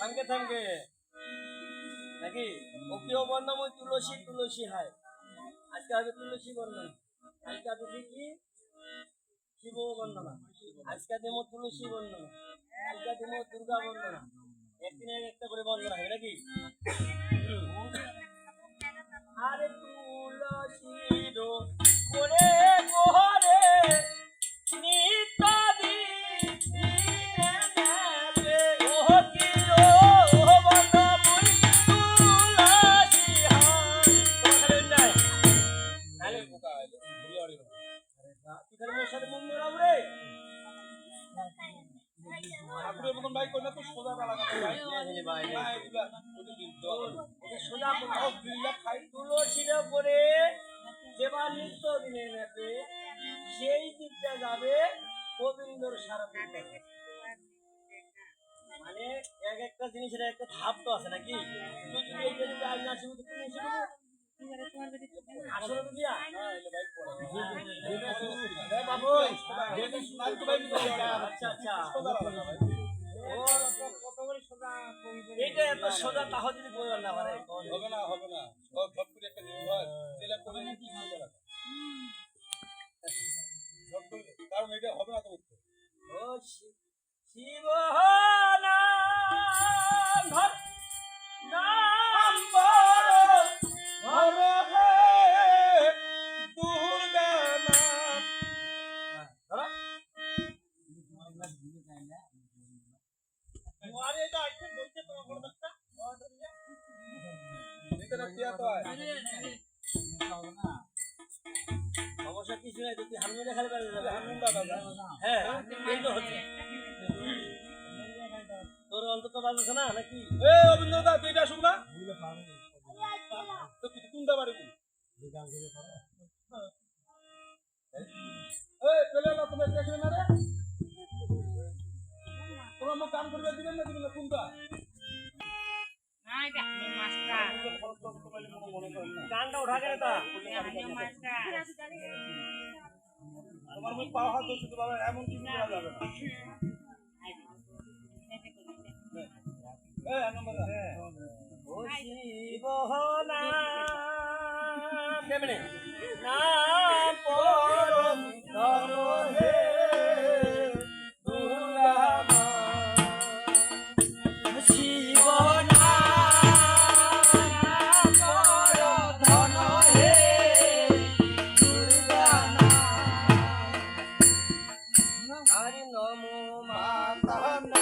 থামকে থামকে নাকি ও প্রিয় বন্ধময় তুলসী তুলসী হায় আজকে হবে তুলসী বন্দনা আজকে হবে কি শিব বন্দনা আজকে দেব তুলসী বন্দনা আজকে দেব দুর্গা বন্দনা একদিন একটা করে বন্দনা হবে নাকি আরে তুলসীর করে গোহরে নিত্য তুলসীর করে যেবার নিত্য দিনে নেবে সেই দিকটা যাবে গোবিন্দর সারা মানে এক একটা জিনিসের একটা ধাপ তো আছে নাকি তুই যদি এই জন্য আজ না শুধু তুমি শুধু আসলে দিয়া বাবু আচ্ছা আচ্ছা এইটা এত সোজা তাহলে যদি বলবেন না পারে হবে না সব করে একটা জিনিস হয় যেটা করে কি হবে না কারণ এটা হবে না তো ও শিব নাম নাম বড় হে দুর্গা নাম আরে এটা আইতে বলছে তোমার বড় বাচ্চা এটা রাখিয়া তো হয় সমস্যা কিছু নাই তুই হারমোনিয়াম খালি বাজে যাবে হারমোনিয়াম দাদা হ্যাঁ এই তো হচ্ছে তোর অন্তত বাজছে না নাকি এ অবিন্দর দা তুই এটা শুন না তো কিছু কোনটা বাড়ি এই চলে না তুমি দেখলে না রে তোমার মুখ কাম করবে দিবেন না কোনটা গানটা উঠা গেলে তা তোমার মুখ পাওয়া হাত ধরছে তো বাবা এমন কিছু করা যাবে না ও শিব নাম কেমনে নাম পরম ধন হে দুর্গা মা শিব নাম পরম ধন হে দুর্গা মা হরি নমো মাতা